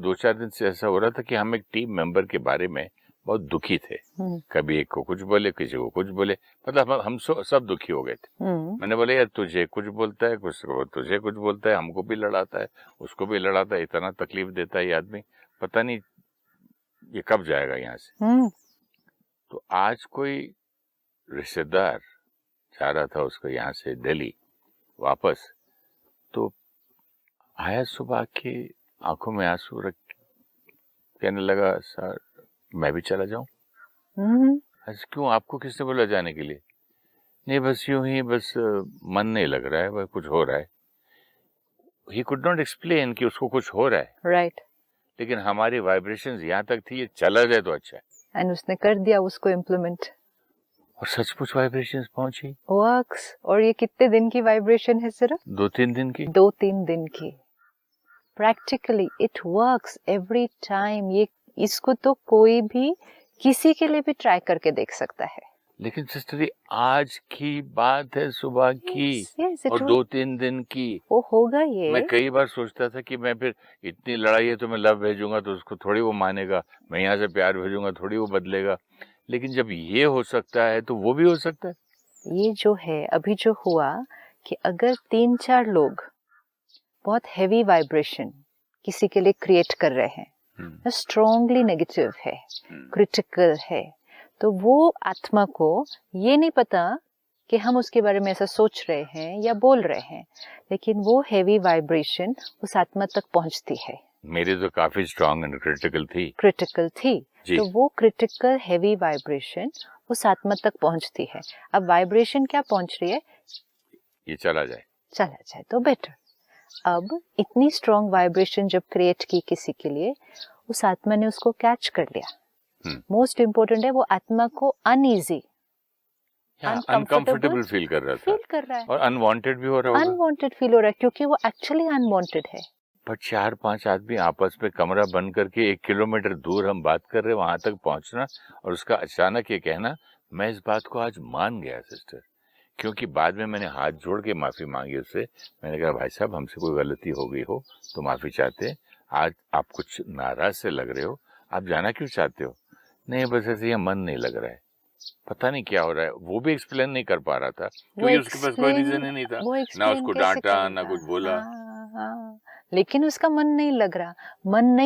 2-4 दिन से ऐसा हो रहा था कि हम एक टीम मेंबर के बारे में बहुत दुखी थे। कभी एक को कुछ बोले, किसी को कुछ बोले, मतलब हम सब दुखी हो गए थे। मैंने बोला यार तुझे कुछ बोलता है, कुछ तुझे कुछ बोलता है, हमको भी लड़ाता है, उसको भी लड़ाता है, इतना तकलीफ देता है ये आदमी, पता नहीं ये कब जाएगा यहाँ से। तो आज कोई रिश्तेदार जा रहा था उसको यहाँ से दिल्ली वापस, तो आया सुबह के आंखों में आंसू रख, कहने लगा सर मैं भी चला जाऊं। क्यों, आपको किसने बोला जाने के लिए? नहीं बस यूं ही, बस मन नहीं लग रहा है, बस कुछ हो रहा है। ही कुड नॉट एक्सप्लेन कि उसको कुछ हो रहा है, राइट। लेकिन हमारी वाइब्रेशंस यहाँ तक थी, ये चला जाए तो अच्छा है। एंड उसने कर दिया उसको इम्प्लीमेंट, और सचमुच वाइब्रेशंस पहुंची, वर्क्स। और ये कितने दिन की वाइब्रेशन है? सिर्फ 2-3 दिन की। 2-3 दिन की। Practically it works every time. ये इसको तो कोई भी किसी के लिए भी ट्राई करके देख सकता है। लेकिन सिस्टर जी आज की बात है, सुबह की, और 2-3 दिन की। वो होगा ये। मैं कई बार सोचता था कि मैं फिर इतनी लड़ाई है तो मैं लव भेजूंगा तो उसको थोड़ी वो मानेगा, मैं यहाँ से प्यार भेजूंगा थोड़ी वो बदलेगा, लेकिन जब ये हो सकता है तो वो भी हो सकता है। ये जो है अभी जो हुआ कि अगर 3-4 लोग बहुत हैवी वाइब्रेशन किसी के लिए क्रिएट कर रहे हैं, स्ट्रॉन्गली नेगेटिव है, क्रिटिकल है, तो वो आत्मा को ये नहीं पता कि हम उसके बारे में ऐसा सोच रहे हैं या बोल रहे हैं, लेकिन वो हैवी वाइब्रेशन उस आत्मा तक पहुंचती है। मेरी तो काफी स्ट्रॉन्ग एंड क्रिटिकल थी तो वो क्रिटिकल हैवी वाइब्रेशन उस आत्मा तक पहुंचती है। अब वाइब्रेशन क्या पहुंच रही है? ये चला जाए तो बेटर। अब इतनी स्ट्रॉन्ग वाइब्रेशन जब क्रिएट की किसी के लिए, उस आत्मा ने उसको कैच कर लिया। मोस्ट इम्पोर्टेंट है वो आत्मा को अनईजी, अनकंफर्टेबल फील कर रहा है और अनवांटेड भी हो रहा होगा। अनवांटेड फील हो रहा है क्योंकि वो एक्चुअली अनवांटेड है। पर 4-5 आदमी आपस में कमरा बंद करके 1 किलोमीटर दूर हम बात कर रहे हैं, वहां तक पहुंचना और उसका अचानक ये कहना, मैं इस बात को आज मान गया सिस्टर, क्योंकि बाद में मैंने हाथ जोड़ के माफी मांगी उससे। मैंने कहा भाई साहब हमसे कोई गलती हो गई हो तो माफी चाहते हैं, आज आप कुछ नाराज से लग रहे हो, आप जाना क्यों चाहते हो? नहीं बस ऐसे ही मन नहीं लग रहा है, पता नहीं क्या हो रहा है। वो भी एक्सप्लेन नहीं कर पा रहा था क्योंकि उसके पास कोई रीजन ही नहीं था, ना उसको डांटा ना कुछ बोला। लेकिन उसका मन नहीं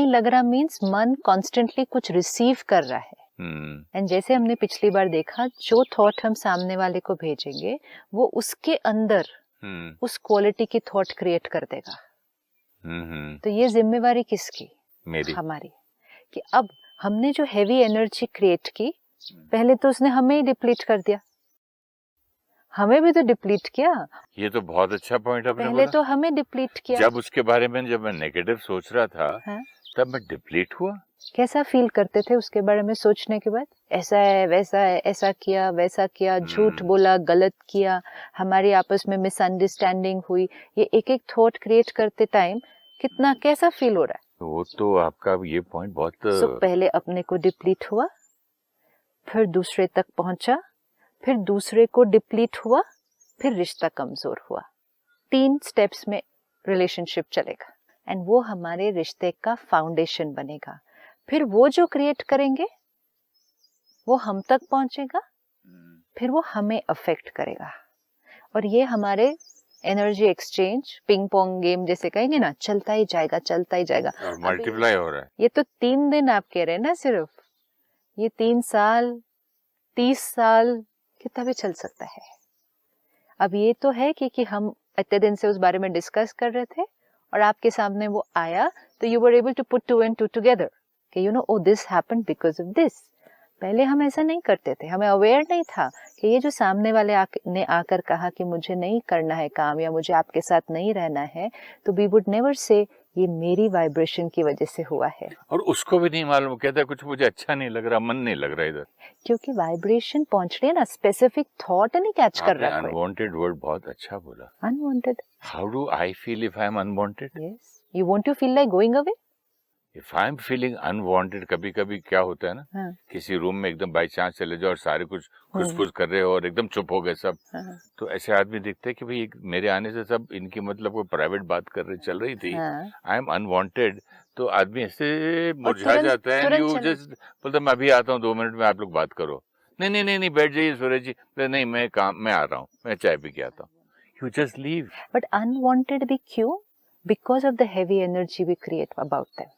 लग रहा मीन्स मन कॉन्स्टेंटली कुछ रिसीव कर रहा है। एंड जैसे हमने पिछली बार देखा, जो थॉट हम सामने वाले को भेजेंगे वो उसके अंदर उस क्वालिटी की थॉट क्रिएट कर देगा। तो ये जिम्मेवारी किसकी? मेरी, हमारी। कि अब हमने जो हैवी एनर्जी क्रिएट की, पहले तो उसने हमें ही डिप्लीट कर दिया, हमें भी तो डिप्लीट किया। ये तो बहुत अच्छा पॉइंट आपने पहले बोला। तो हमें डिप्लीट किया। जब उसके बारे में जब मैं नेगेटिव सोच रहा था तब मैं डिप्लीट हुआ। कैसा फील करते थे उसके बारे में सोचने के बाद? ऐसा है, वैसा है, ऐसा किया, वैसा किया, झूठ बोला, गलत किया, हमारी आपस में मिसअंडरस्टैंडिंग हुई। ये एक एक थॉट क्रिएट करते टाइम कितना कैसा फील हो रहा है? वो तो आपका ये पॉइंट बहुत पहले अपने को डिप्लीट हुआ, फिर दूसरे तक पहुंचा, फिर दूसरे को डिप्लीट हुआ, फिर रिश्ता कमजोर हुआ। 3 स्टेप्स में रिलेशनशिप चलेगा एंड वो हमारे रिश्ते का फाउंडेशन बनेगा। फिर वो जो क्रिएट करेंगे वो हम तक पहुंचेगा, फिर वो हमें अफेक्ट करेगा। और ये हमारे energy exchange ping pong game जैसे कहेंगे ना, चलता ही जाएगा और मल्टीप्लाई हो रहा है। ये तो 3 दिन आप कह रहे हैं ना, सिर्फ ये 3 साल 30 साल कितना भी चल सकता है। अब ये तो है कि हम इतने दिन से उस बारे में डिस्कस कर रहे थे और आपके सामने वो आया, तो you were able to put 2 and 2 together कि you know oh this happened because of this. पहले हम ऐसा नहीं करते थे, हमें अवेयर नहीं था कि ये जो सामने वाले ने आकर कहा कि मुझे नहीं करना है काम या मुझे आपके साथ नहीं रहना है, तो वी वुड नेवर से ये मेरी वाइब्रेशन की वजह से हुआ है। और उसको भी नहीं मालूम, कहता है कुछ मुझे अच्छा नहीं लग रहा, मन नहीं लग रहा इधर, क्योंकि वाइब्रेशन पहुंच रही है ना, स्पेसिफिक थॉट नहीं कैच कर रहा है। अनवांटेड वर्ड बहुत अच्छा बोला, unwanted. How do I feel if I am unwanted? Yes, you want to feel like going away. If I am feeling unwanted, कभी कभी क्या होता है ना, हाँ, किसी रूम में एकदम बाई चांस चले जाओ और सारे कुछ खुश कर रहे हो और एकदम चुप हो गए सब, हाँ, तो ऐसे आदमी दिखते हैं कि भाई मेरे आने से सब इनकी मतलब कोई प्राइवेट बात कर रहे चल रही थी, हाँ, आई एम अनवांटेड, तो आदमी ऐसे और मुरझा जाता है, एंड तुरंत यू चले जस्ट बोलता मैं अभी आता हूँ 2 मिनट में, आप लोग बात करो। नहीं नहीं नहीं नहीं, बैठ जाइए सूरज जी, नहीं मैं आ रहा हूँ, मैं चाय पी के आता हूँ, you just leave. But unwanted भी क्यों? Because of the heavy energy we create about them.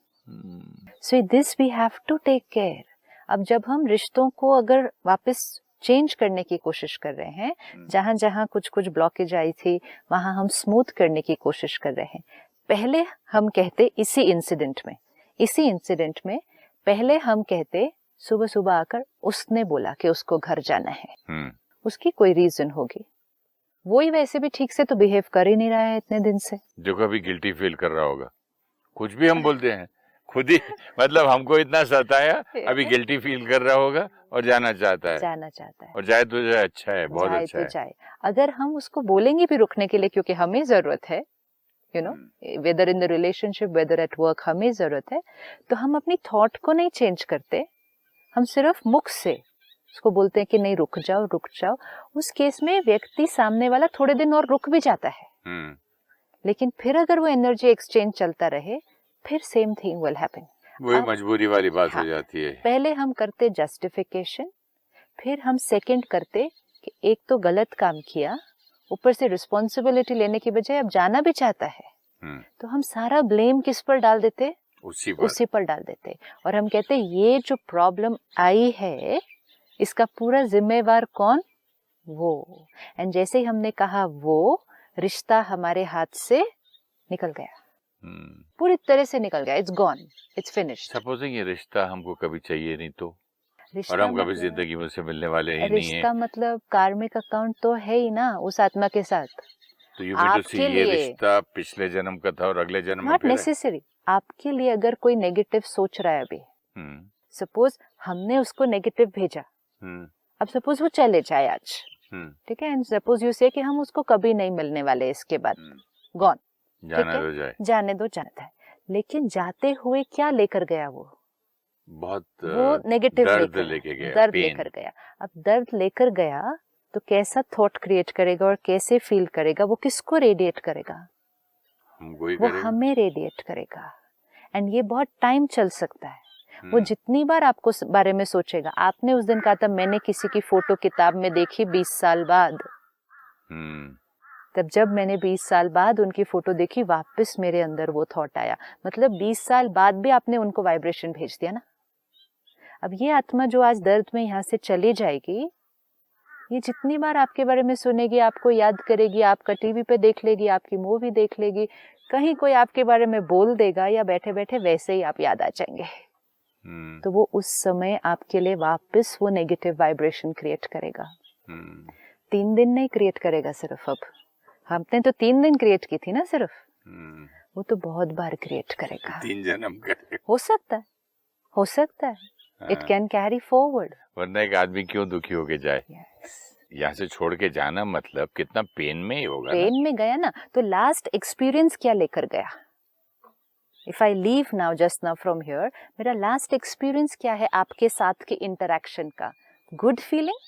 So this we have to take care. अब जब हम रिश्तों को अगर वापस चेंज करने की कोशिश कर रहे हैं, जहां जहां कुछ कुछ ब्लॉकेज आई थी वहां हम स्मूथ करने की कोशिश कर रहे हैं। पहले हम कहते इसी इंसिडेंट में पहले हम कहते सुबह सुबह आकर उसने बोला कि उसको घर जाना है, उसकी कोई रीजन होगी, वो ही वैसे भी ठीक से तो बिहेव कर ही नहीं रहा है इतने दिन से, जो कभी गिल्टी फील कर रहा होगा, कुछ भी हम बोलते हैं खुद ही मतलब हमको इतना सताया, अभी गिल्टी फील कर रहा होगा और जाना चाहता है और जाए तो जाए, अच्छा है, बहुत अच्छा है। जाए। अगर हम उसको बोलेंगे भी रुकने के लिए, क्योंकि हमें जरूरत है, you know, whether in the relationship whether at work, हमें जरूरत है, तो हम अपनी थॉट को नहीं चेंज करते, हम सिर्फ मुख से उसको बोलते हैं कि नहीं रुक जाओ। उस केस में व्यक्ति सामने वाला थोड़े दिन और रुक भी जाता है, लेकिन फिर अगर वो एनर्जी एक्सचेंज चलता रहे, फिर सेम थिंग विल हैपन। वही मजबूरी वाली बात हो जाती है। पहले हम करते जस्टिफिकेशन, फिर हम सेकंड करते कि एक तो गलत काम किया, ऊपर से रिस्पॉन्सिबिलिटी लेने की बजाय अब जाना भी चाहता है, तो हम सारा ब्लेम किस पर डाल देते? उसी पर डाल देते, और हम कहते ये जो प्रॉब्लम आई है इसका पूरा जिम्मेवार कौन? वो। एंड जैसे ही हमने कहा वो, रिश्ता हमारे हाथ से निकल गया, पूरी तरह से निकल गया, it's gone, it's finished. Supposing ये रिश्ता हमको कभी चाहिए नहीं तो, और हम कभी जिंदगी में उससे मिलने वाले ही नहीं हैं। रिश्ता मतलब कार्मिक अकाउंट तो है ही ना उस आत्मा के साथ। तो यू मीन टू से ये रिश्ता पिछले जन्म का था और अगले जन्म में नॉट नेसेसरी। आपके लिए अगर कोई नेगेटिव सोच रहा है अभी, सपोज हमने उसको नेगेटिव भेजा, अब सपोज वो चले जाए आज, ठीक है, एंड सपोज यू से कि हम उसको कभी नहीं मिलने वाले इसके बाद, गॉन, जाने दो जाता है, लेकिन जाते हुए क्या लेकर गया वो नेगेटिव दर्द लेके गया। अब दर्द लेकर गया तो कैसा थॉट क्रिएट करेगा और कैसे फील करेगा? वो किसको रेडिएट करेगा? वो हमें रेडिएट करेगा, एंड ये बहुत टाइम चल सकता है। वो जितनी बार आपको बारे में सोचेगा, आपने उस दिन कहा था मैंने किसी की फोटो किताब में देखी 20 साल बाद, तब जब मैंने 20 साल बाद उनकी फोटो देखी, वापस मेरे अंदर वो थॉट आया, मतलब 20 साल बाद भी आपने उनको वाइब्रेशन भेज दिया ना। अब ये आत्मा जो आज दर्द में यहाँ से चली जाएगी, ये जितनी बार आपके बारे में सुनेगी, आपको याद करेगी, आपका टीवी पे देख लेगी, आपकी मूवी देख लेगी, कहीं कोई आपके बारे में बोल देगा या बैठे बैठे वैसे ही आप याद आ जाएंगे, तो वो उस समय आपके लिए वापस वो नेगेटिव वाइब्रेशन क्रिएट करेगा। 3 दिन नहीं क्रिएट करेगा सिर्फ, अब हमने तो 3 दिन क्रिएट की थी ना सिर्फ, वो तो बहुत बार क्रिएट करेगा, 3 जन्म करेगा। हो सकता है इट कैन कैरी फॉरवर्ड। वरना एक आदमी क्यों दुखी होके जाए? यहाँ से छोड़ के जाना मतलब कितना पेन में ही होगा, पेन में गया ना, तो लास्ट एक्सपीरियंस क्या लेकर गया? If I leave now, just now from here, मेरा लास्ट एक्सपीरियंस क्या है आपके साथ के इंटरेक्शन का? गुड फीलिंग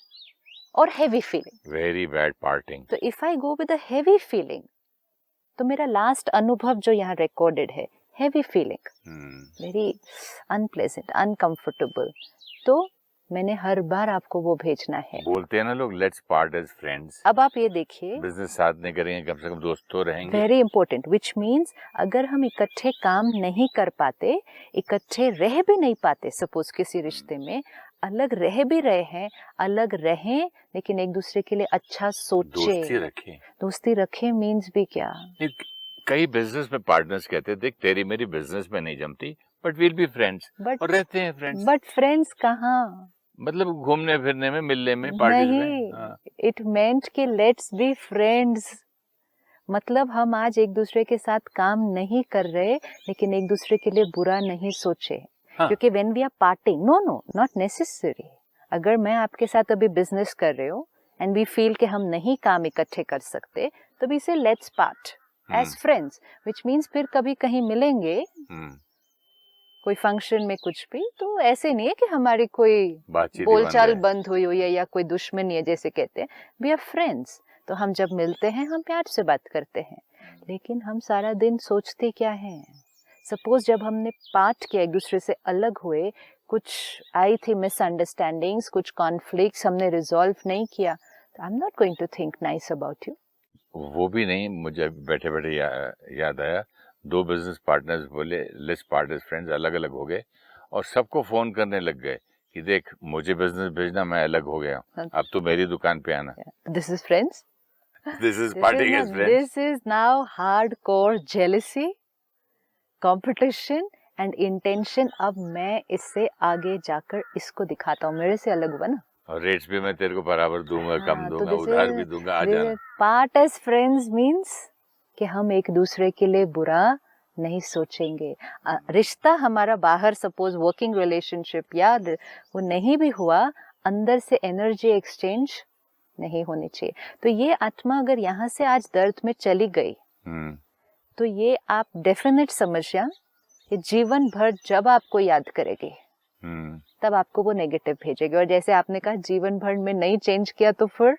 और heavy feeling? Very bad parting. तो if I go with a heavy feeling, तो मेरा लास्ट अनुभव जो यहाँ रिकॉर्डेड है, heavy feeling, very unpleasant, uncomfortable, तो मैंने हर बार आपको वो भेजना है। बोलते हैं ना लोग, लेट्स पार्ट एज फ्रेंड्स। अब आप ये देखिए, बिजनेस साथ नहीं करेंगे, कम से कम दोस्त तो रहेंगे। वेरी इंपॉर्टेंट, विच मीन्स अगर हम इकट्ठे काम नहीं कर पाते, इकट्ठे रह भी नहीं पाते, सपोज किसी रिश्ते में अलग रह भी रहे हैं, अलग रहें लेकिन एक दूसरे के लिए अच्छा सोचे, दोस्ती रखें मीन्स भी क्या? कई बिजनेस में पार्टनर्स कहते हैं, देख तेरी मेरी बिजनेस में नहीं जमती, बट विल बी फ्रेंड्स, और रहते हैं फ्रेंड्स। बट फ्रेंड्स कहाँ? मतलब घूमने फिरने में, मिलने में, पार्टीज में। इट मेंट कि लेट्स बी फ्रेंड्स, मतलब हम आज एक दूसरे के साथ काम नहीं कर रहे लेकिन एक दूसरे के लिए बुरा नहीं सोचे, क्योंकि when we are parting, no not necessary, अगर मैं आपके साथ अभी बिजनेस कर रहे हो एंड वी फील कि हम नहीं काम इकट्ठे कर सकते, तो we say let's part as friends, which means फिर कभी कहीं मिलेंगे, कोई फंक्शन में कुछ भी, तो ऐसे नहीं है कि हमारी कोई बातचीत बोलचाल बंद हुई हुई है या कोई दुश्मनी है जैसे कहते हैं. We are friends. तो हम जब मिलते हैं हम प्यार से बात करते हैं, लेकिन हम सारा दिन सोचते क्या हैं. सपोज जब हमने पार्ट किया, एक दूसरे से अलग हुए, कुछ आई थी मिसअंडरस्टैंडिंग्स, कुछ कॉन्फ्लिक्ट्स हमने रिजॉल्व नहीं किया, तो I am not going to think nice about you. वो भी नहीं, मुझे बैठे बैठे याद आया, 2 बिजनेस पार्टनर्स बोले लेट्स पार्ट एज फ्रेंड्स, अलग अलग हो गए और सबको फोन करने लग गए कि देख मुझे बिजनेस भेजना, मैं अलग हो गया, अब तो मेरी दुकान पे आना. This is friends. This is parting as friends. This is now hardcore jealousy, competition and intention. अब मैं इससे आगे जाकर इसको दिखाता हूँ, मेरे से अलग हुआ ना, और रेट्स भी मैं तेरे को बराबर दूंगा, कम तो दूंगा, उधार भी दूंगा, आ जाना. पार्ट एज फ्रेंड्स मीन्स कि हम एक दूसरे के लिए बुरा नहीं सोचेंगे. रिश्ता हमारा बाहर सपोज वर्किंग रिलेशनशिप या वो नहीं भी हुआ, अंदर से एनर्जी एक्सचेंज नहीं होनी चाहिए. तो ये आत्मा अगर यहाँ से आज दर्द में चली गई, तो ये आप डेफिनेट समझिए कि जीवन भर जब आपको याद करेगी तब आपको वो नेगेटिव भेजेगी. और जैसे आपने कहा जीवन भर में नहीं चेंज किया तो फिर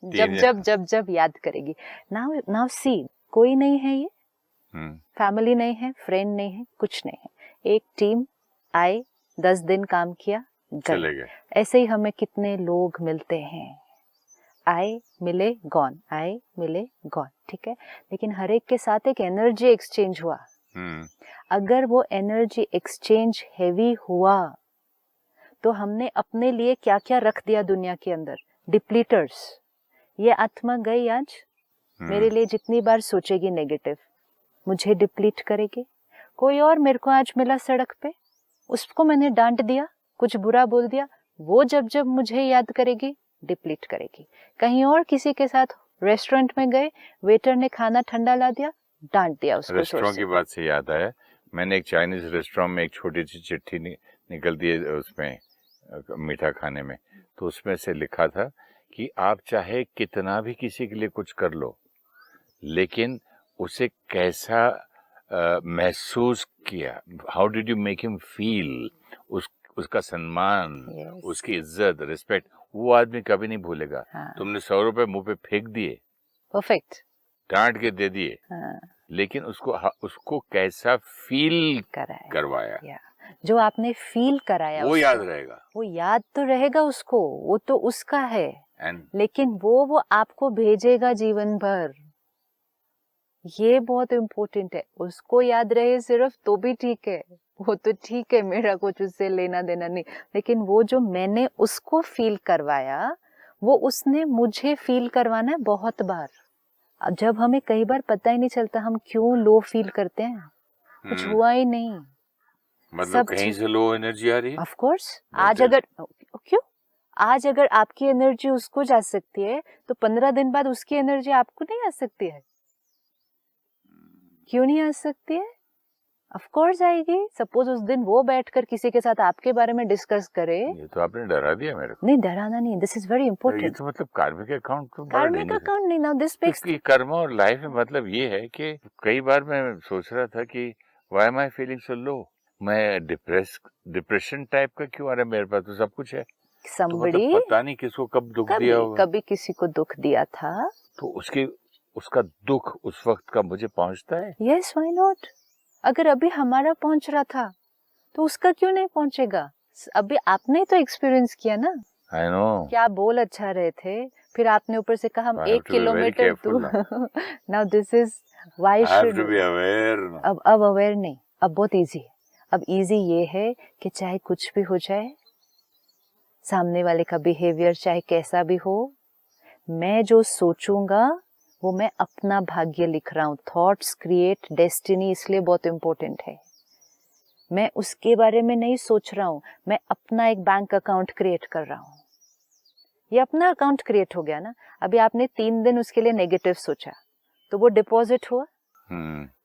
जब याद करेगी. नाउ सी, कोई नहीं है ये, फैमिली नहीं है, फ्रेंड नहीं है, कुछ नहीं है. एक टीम आए, 10 दिन काम किया, चले गए. ऐसे ही हमें कितने लोग मिलते हैं, आए मिले गॉन, आए मिले गॉन, ठीक है. लेकिन हर एक के साथ एक एनर्जी एक्सचेंज हुआ. अगर वो एनर्जी एक्सचेंज हेवी हुआ तो हमने अपने लिए क्या क्या रख दिया दुनिया के अंदर, डिप्लीटर्स. ये आत्मा गई आज, मेरे लिए जितनी बार सोचेगी नेगेटिव, मुझे डिप्लीट करेगी. कोई और मेरे को आज मिला सड़क पे, उसको मैंने डांट दिया, कुछ बुरा बोल दिया, वो जब मुझे याद करेगी डिप्लीट करेगी. कहीं और किसी के साथ रेस्टोरेंट में गए, वेटर ने खाना ठंडा ला दिया, डांट दिया उसको. रेस्टोरेंट की बात से याद आया, मैंने एक चाइनीज रेस्टोरेंट में एक छोटी सी चिट्ठी निकलती है उसमें मीठा खाने में, तो उसमें से लिखा था कि आप चाहे कितना भी किसी के लिए कुछ कर लो, लेकिन उसे कैसा महसूस किया, how did you make him feel, उसका सम्मान, उसकी इज्जत, रिस्पेक्ट, वो आदमी कभी नहीं भूलेगा. तुमने 100 रुपए मुंह पे फेंक दिए, परफेक्ट, डांट के दे दिए, लेकिन उसको कैसा फील करवाया, जो आपने फील कराया वो याद रहेगा. वो याद तो रहेगा उसको, वो तो उसका है. लेकिन वो आपको भेजेगा जीवन भर. ये बहुत इम्पोर्टेंट है. उसको याद रहे सिर्फ तो भी ठीक है, वो तो ठीक है, मेरा कुछ उससे लेना देना नहीं. लेकिन वो जो मैंने उसको फील करवाया, वो उसने मुझे फील करवाना है बहुत बार. जब हमें कई बार पता ही नहीं चलता हम क्यों लो फील करते हैं, कुछ हुआ ही नहीं, मतलब कहीं से लो एनर्जी आ रही है. Of course. आज अगर आपकी एनर्जी उसको जा सकती है, तो 15 दिन बाद उसकी एनर्जी आपको नहीं आ सकती है. क्यों नहीं आ सकती है? ऑफ कोर्स आएगी. सपोज उस दिन वो बैठकर किसी के साथ आपके बारे में डिस्कस करे. ये तो आपने डरा दिया मेरे को. नहीं, डराना नहीं, दिस इज वेरी इंपॉर्टेंट. ये तो मतलब कार्मिक अकाउंट, तो कार्मिक अकाउंट नहीं. नाउ दिस मेक्स कर्म और लाइफ में मतलब ये है कि कई बार मैं सोच रहा था कि why am I feeling so low, मैं डिप्रेशन टाइप का क्यों आ रहा है, मेरे पास तो सब कुछ है. somebody, तो पता नहीं किसको कब दुख दिया होगा. कभी किसी को दुख दिया था, तो उसका दुख उस वक्त का मुझे पहुंचता है. Yes, why not. अगर अभी हमारा पहुंच रहा था तो उसका क्यों नहीं पहुंचेगा. अभी आपने तो एक्सपीरियंस किया ना. I know. क्या बोल अच्छा रहे थे, फिर आपने ऊपर से कहा हम 1 किलोमीटर दूर. Now this is why should be aware. अब अवेयर नहीं, अब बहुत इजी है. अब इजी ये है कि चाहे कुछ भी हो जाए, सामने वाले का बिहेवियर चाहे कैसा भी हो, मैं जो सोचूंगा वो मैं अपना भाग्य लिख रहा हूँ. थॉट्स क्रिएट डेस्टिनी, इसलिए बहुत इंपॉर्टेंट है. मैं उसके बारे में नहीं सोच रहा हूँ, मैं अपना एक बैंक अकाउंट क्रिएट कर रहा हूँ. ये अपना अकाउंट क्रिएट हो गया ना. अभी आपने 3 दिन उसके लिए नेगेटिव सोचा, तो वो डिपॉजिट हुआ.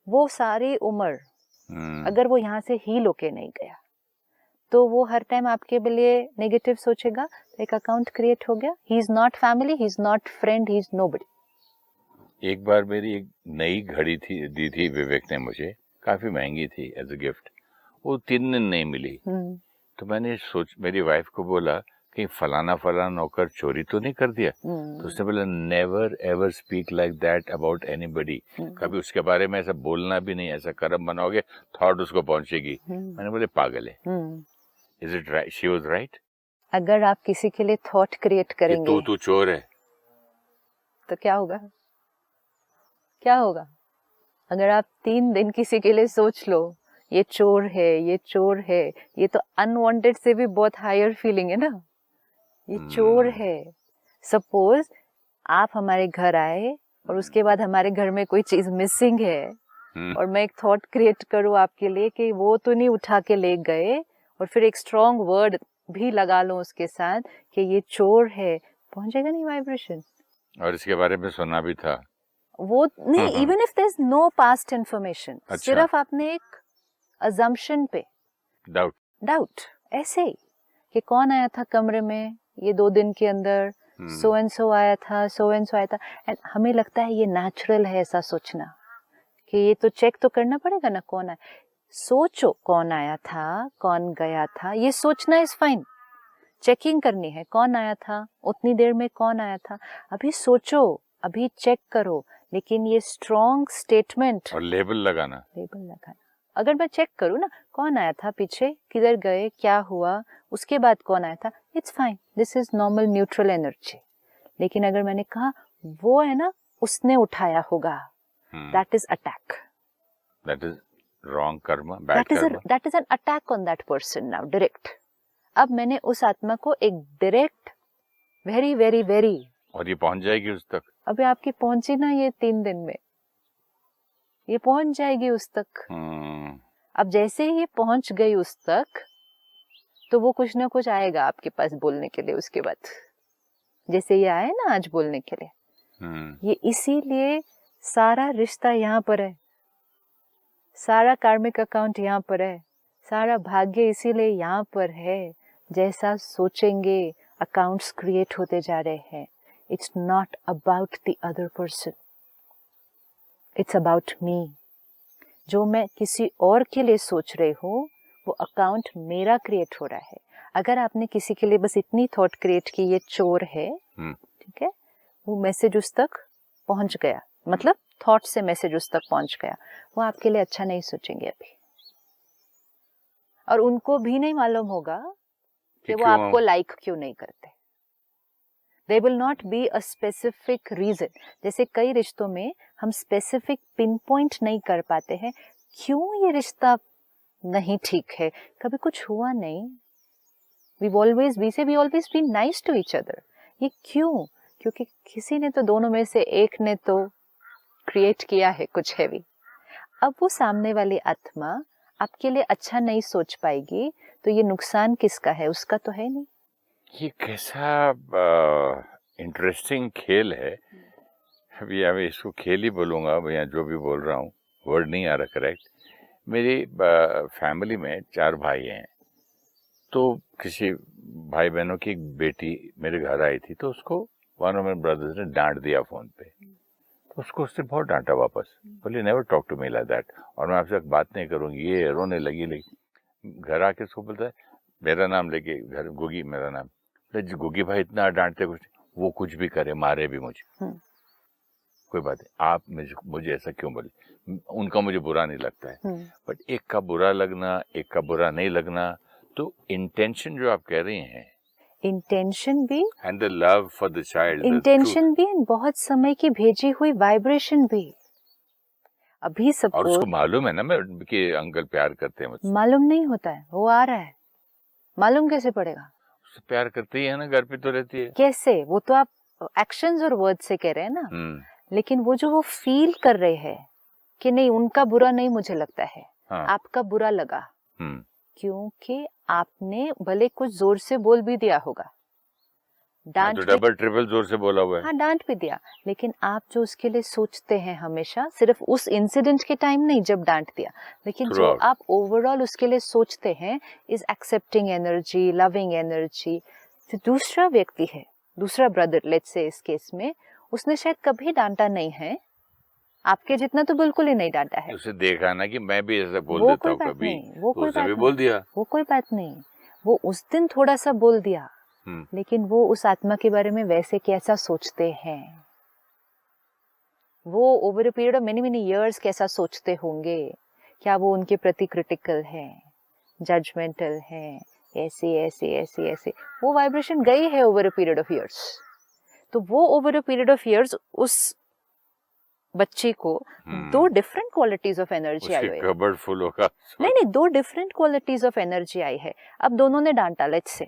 वो सारी उम्र अगर वो यहाँ से हील होके नहीं गया, तो वो हर टाइम आपके लिए नेगेटिव सोचेगा. तो एक अकाउंट क्रिएट हो गया. He is not family, he is not friend, he is nobody. एक बार मेरी एक नई घड़ी दी थी विवेक ने मुझे, काफी महंगी थी एज अ गिफ्ट. वो 3 दिन नहीं मिली। तो मैंने मेरी वाइफ को बोला कि फलाना फलाना नौकर चोरी तो नहीं कर दिया? तो उसने बोला never ever speak like that about anybody, कभी उसके बारे में ऐसा बोलना भी नहीं, ऐसा कर्म बनाओगे थॉट उसको पहुंचेगी। मैंने बोले पागल है। Is it right? She was right. अगर आप किसी के लिए थॉट क्रिएट करेंगे तू चोर है तो क्या होगा? क्या होगा? अगर आप 3 दिन किसी के लिए सोच लो ये चोर है, ये चोर है, ये तो अनवांटेड से भी बहुत हायर फीलिंग है ना, ये चोर है। सपोज आप हमारे घर आए और उसके बाद हमारे घर में कोई चीज मिसिंग है और मैं एक थॉट क्रिएट करूँ आपके लिए कि वो तो नहीं उठा के ले गए, और फिर एक स्ट्रॉन्ग वर्ड भी लगा लो उसके साथ कि ये चोर है, पहुंचेगा नहीं वाइब्रेशन? और इसके बारे में सुना भी था वो नहीं, even if there is no past information, अच्छा। सिर्फ आपने एक अजम्पशन पे डाउट ऐसे ही कि कौन आया था कमरे में ये 2 दिन के अंदर, सो एंड सो आया था, सो एंड सो आया था, एंड हमें लगता है ये नेचुरल है ऐसा सोचना कि ये तो चेक तो करना पड़ेगा ना कौन आया। सोचो कौन आया था, कौन गया था, ये सोचना इज फाइन। चेकिंग करनी है कौन आया था, उतनी देर में कौन आया था, अभी सोचो, अभी चेक करो, लेकिन ये स्ट्रॉन्ग स्टेटमेंट और लेबल लगाना अगर मैं चेक करूँ ना कौन आया था पीछे, किधर गए, क्या हुआ, उसके बाद कौन आया था, it's fine, this is normal neutral energy. लेकिन अगर मैंने कहा वो है ना उसने उठाया होगा, that is attack, that is wrong Karma, bad Karma, that is an attack on that person now, direct. अब मैंने उस आत्मा को एक डायरेक्ट वेरी वेरी वेरी, और ये पहुंच जाएगी उस तक। अभी आपकी पहुंची ना ये 3 दिन में, ये पहुंच जाएगी उस तक। अब जैसे ही ये पहुंच गई उस तक तो वो कुछ ना कुछ आएगा आपके पास बोलने के लिए उसके बाद, जैसे ये आए ना आज बोलने के लिए। ये इसीलिए सारा रिश्ता यहाँ पर है, सारा कार्मिक अकाउंट यहाँ पर है, सारा भाग्य इसीलिए यहाँ पर है। जैसा सोचेंगे अकाउंट्स क्रिएट होते जा रहे हैं। It's not about the other person, it's about me. जो मैं किसी और के लिए सोच रही हूँ वो अकाउंट मेरा क्रिएट हो रहा है। अगर आपने किसी के लिए बस इतनी थॉट क्रिएट की ये चोर है, ठीक है, वो मैसेज उस तक पहुंच गया, मतलब थॉट से मैसेज उस तक पहुंच गया, वो आपके लिए अच्छा नहीं सोचेंगे अभी, और उनको भी नहीं मालूम होगा कि वो आपको लाइक क्यों नहीं करते। There will not be a specific reason. जैसे कई रिश्तों में हम स्पेसिफिक पिन पॉइंट नहीं कर पाते हैं, क्यों ये रिश्ता नहीं ठीक है, कभी कुछ हुआ नहीं, we always be nice to each other। ये क्यों? क्योंकि किसी ने तो, दोनों में से एक ने तो क्रिएट किया है कुछ हैवी। अब वो सामने वाली आत्मा आपके लिए अच्छा नहीं सोच पाएगी तो ये नुकसान किसका है? उसका तो है नहीं। ये कैसा इंटरेस्टिंग खेल है। अभी इसको खेल ही बोलूँगा, या जो भी बोल रहा हूँ, वर्ड नहीं आ रहा करेक्ट। मेरी फैमिली में 4 भाई हैं, तो किसी भाई बहनों की एक बेटी मेरे घर आई थी, तो उसको वन ऑफ माय ब्रदर्स ने डांट दिया फ़ोन पे, तो उसने बहुत डांटा वापस, बोले never talk to me like that, और मैं आपसे बात नहीं करूँगी, ये रोने लगी। घर आके उसको बोलता है, मेरा नाम लेके, घर गुगी मेरा नाम, गुगी भाई इतना डांटते कुछ, वो कुछ भी करे, मारे भी मुझे, कोई बात नहीं, आप मुझे ऐसा क्यों बोले, उनका मुझे बुरा नहीं लगता है। बट एक का बुरा लगना, एक का बुरा नहीं लगना, तो इंटेंशन जो आप कह रही हैं, इंटेंशन भी and the love for the child, intention भी, बहुत समय की भेजी हुई वाइब्रेशन भी। अभी सब, और उसको मालूम है ना मैं कि अंकल प्यार करते हैं मुझसे, मालूम नहीं होता है, वो आ रहा है, मालूम कैसे पड़ेगा? उससे प्यार करती है ना, घर पे तो रहती है। कैसे? वो तो आप एक्शंस और वर्ड से कह रहे हैं ना, लेकिन वो जो वो फील कर रहे हैं कि नहीं उनका बुरा नहीं मुझे लगता है, हाँ। आपका बुरा लगा, क्योंकि आपने भले कुछ जोर से बोल भी दिया होगा, डांट, तो डबल ट्रिपल जोर से बोला हुआ है, हाँ डांट भी दिया, लेकिन आप जो उसके लिए सोचते हैं हमेशा, सिर्फ उस इंसिडेंट के टाइम नहीं जब डांट दिया, लेकिन जो आप ओवरऑल उसके लिए सोचते हैं is accepting energy, loving energy. जो दूसरा व्यक्ति है, दूसरा ब्रदर लेट्स से इस केस में, उसने शायद कभी डांटा नहीं है, आपके जितना तो बिल्कुल ही नहीं डांटा है। उसे देखा ना कि मैं भी ऐसा बोल वो देता कोई हूँ बात कभी, नहीं, वो तो कोई उसने बात भी नहीं, बोल दिया। वो कोई बात नहीं, वो उस दिन थोड़ा सा बोल दिया, लेकिन वो उस आत्मा के बारे में वैसे कैसा सोचते हैं, वो over a period of many many years कैसा सोचते होंगे, क्या वो उनके प्रति क्रिटिकल है, जजमेंटल है, ऐसे ऐसे ऐसे ऐसे, वो वाइब्रेशन गई है over a period of years. तो वो over a period of years उस बच्ची को दो डिफरेंट क्वालिटीज ऑफ एनर्जी आई है। कबर्ड फुल होगा। नहीं नहीं, दो डिफरेंट क्वालिटीज ऑफ एनर्जी आई है। अब दोनों ने डांटा, लेट्स से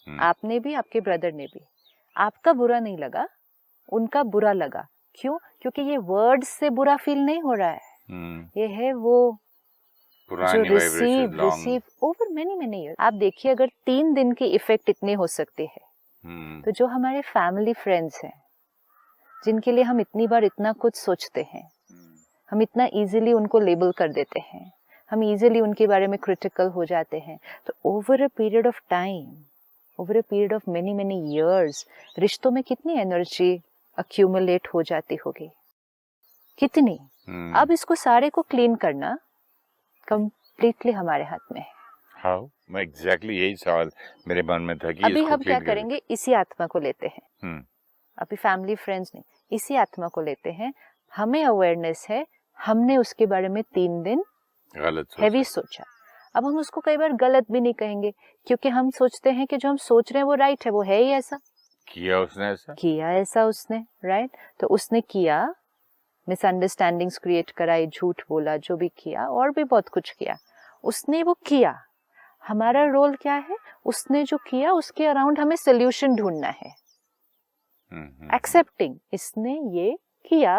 आपने भी आपके ब्रदर ने भी, आपका बुरा नहीं लगा, उनका बुरा लगा। क्यों? क्योंकि ये वर्ड्स से बुरा फील नहीं हो रहा है, ये है वो जो receive over many many year. आप देखिए, अगर 3 दिन की इफेक्ट इतने हो सकते हैं, तो जो हमारे फैमिली फ्रेंड्स हैं, जिनके लिए हम इतनी बार इतना कुछ सोचते हैं, हम इतना इजीली उनको लेबल कर देते हैं, हम इजीली उनके बारे में क्रिटिकल हो जाते हैं, तो over a period of time, over a period of many many years, रिश्तों में कितनी एनर्जी अक्यूमुलेट हो जाती होगी, कितनी। अब इसको सारे को क्लीन करना कंप्लीटली हमारे हाथ में है। हाउ? मैं एग्जैक्टली यही सवाल मेरे मन में था कि अभी इसको हम क्या करेंगे, इसी आत्मा को लेते हैं, अभी फैमिली फ्रेंड्स नहीं, इसी आत्मा को लेते हैं। हमें अवेयरनेस है, हमने उसके बारे में 3 दिन गलत हैवी सोचा। अब हम उसको कई बार गलत भी नहीं कहेंगे, क्योंकि हम सोचते हैं कि जो हम सोच रहे हैं वो राइट है, वो है ही ऐसा, किया ऐसा उसने, राइट। तो उसने किया, मिसअंडरस्टैंडिंग्स क्रिएट कराई, झूठ बोला, जो भी किया, और भी बहुत कुछ किया, उसने वो किया। हमारा रोल क्या है? उसने जो किया उसके अराउंड हमें सोल्यूशन ढूंढना है, एक्सेप्टिंग इसने ये किया,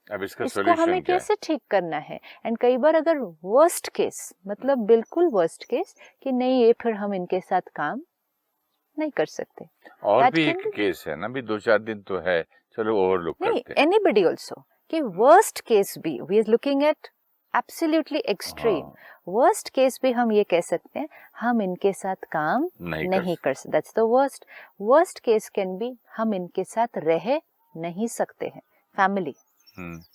अब इसको हमें कैसे ठीक करना है। एंड कई बार अगर वर्स्ट केस, मतलब बिल्कुल वर्स्ट केस, कि नहीं ये फिर हम इनके साथ काम नहीं कर सकते। और भी एक केस है ना, भी 2-4 दिन तो है, चलो ओवरलुक करते हैं। एनीबडी आल्सो, कि वर्स्ट केस भी we are looking at absolutely extreme, worst case भी हम ये कह सकते हैं हम इनके साथ काम नहीं कर सकते, that's the worst. Worst case can be हम इनके साथ रह नहीं सकते हैं, फैमिली,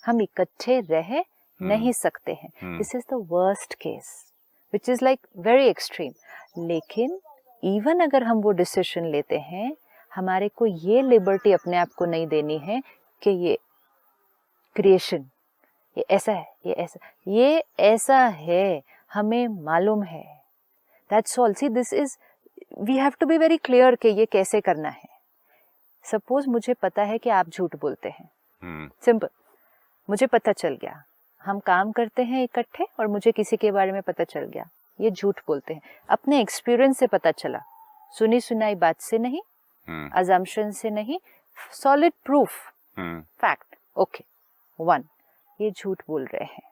हम इकट्ठे रह नहीं सकते हैं, this is the worst case which is like very extreme. लेकिन इवन अगर हम वो डिसीजन लेते हैं, हमारे को ये लिबर्टी अपने आप को नहीं देनी है कि ये क्रिएशन, ये ऐसा है, ये ऐसा है, हमें मालूम है, that's all. See this is, we have to be very clear कि ये कैसे करना है। सपोज मुझे पता है कि आप झूठ बोलते हैं, सिंपल, मुझे पता चल गया, हम काम करते हैं इकट्ठे और मुझे किसी के बारे में पता चल गया ये झूठ बोलते हैं, अपने एक्सपीरियंस से पता चला, सुनी सुनाई बात से नहीं, अजम्पशन से नहीं, सॉलिड प्रूफ, फैक्ट, ओके, 1, ये झूठ बोल रहे हैं।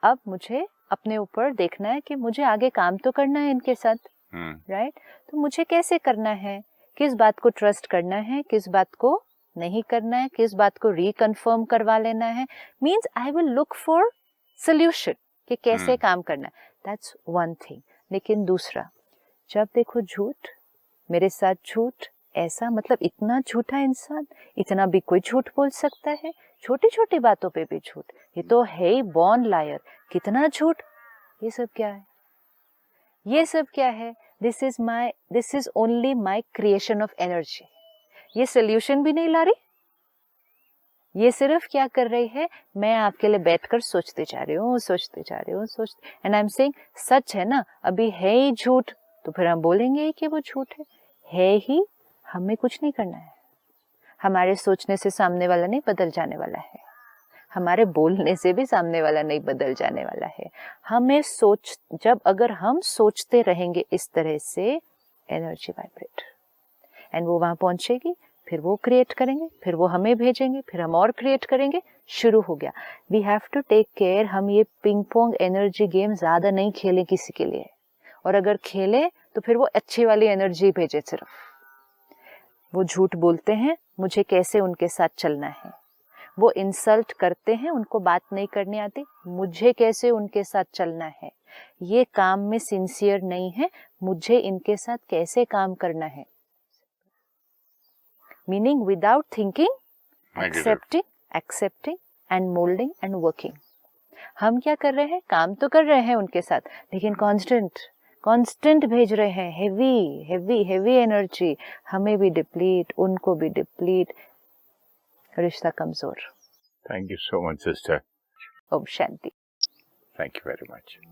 अब मुझे अपने ऊपर देखना है कि मुझे आगे काम तो करना है इनके साथ, राइट। तो मुझे कैसे करना है, किस बात को ट्रस्ट करना है, किस बात को नहीं करना है, किस बात को रिकन्फर्म करवा लेना है, means I will look for solution कि कैसे काम करना है, दैट्स 1 थिंग। लेकिन दूसरा, जब देखो झूठ, मेरे साथ झूठ, ऐसा मतलब इतना झूठा इंसान, इतना भी कोई झूठ बोल सकता है, छोटी छोटी बातों पे भी झूठ, ये तो है ही बॉर्न लायर, कितना झूठ, ये सब क्या है, ये सब क्या है? This is only my creation of energy. ये सोल्यूशन भी नहीं ला रही, ये सिर्फ क्या कर रही है, मैं आपके लिए बैठकर सोचते जा रही हूँ, एंड आई एम सेइंग सच है ना, अभी है ही झूठ, तो फिर हम बोलेंगे ही कि वो झूठ है ही, हमें कुछ नहीं करना है, हमारे सोचने से सामने वाला नहीं बदल जाने वाला है, हमारे बोलने से भी सामने वाला नहीं बदल जाने वाला है। हमें जब अगर हम सोचते रहेंगे इस तरह से, एनर्जी वाइब्रेट, एंड वो वहां पहुंचेगी, फिर वो क्रिएट करेंगे, फिर वो हमें भेजेंगे, फिर हम और क्रिएट करेंगे, शुरू हो गया। We have to take care, हम ये पिंग पोंग एनर्जी गेम ज्यादा नहीं खेलें किसी के लिए, और अगर खेलें तो फिर वो अच्छी वाली एनर्जी भेजे। सिर्फ वो झूठ बोलते हैं, मुझे कैसे उनके साथ चलना है, वो इंसल्ट करते हैं, उनको बात नहीं करनी आती, मुझे कैसे उनके साथ चलना है, ये काम में सिंसियर नहीं है, मुझे इनके साथ कैसे काम करना है। Meaning without thinking, accepting, and moulding and working. हम क्या कर रहे हैं, काम तो कर रहे हैं उनके साथ, लेकिन कांस्टेंट भेज रहे हैं हेवी एनर्जी, हमें भी डिप्लीट, उनको भी डिप्लीट, रिश्ता कमजोर। Thank you so much sister. ओम शांति। Thank you very much.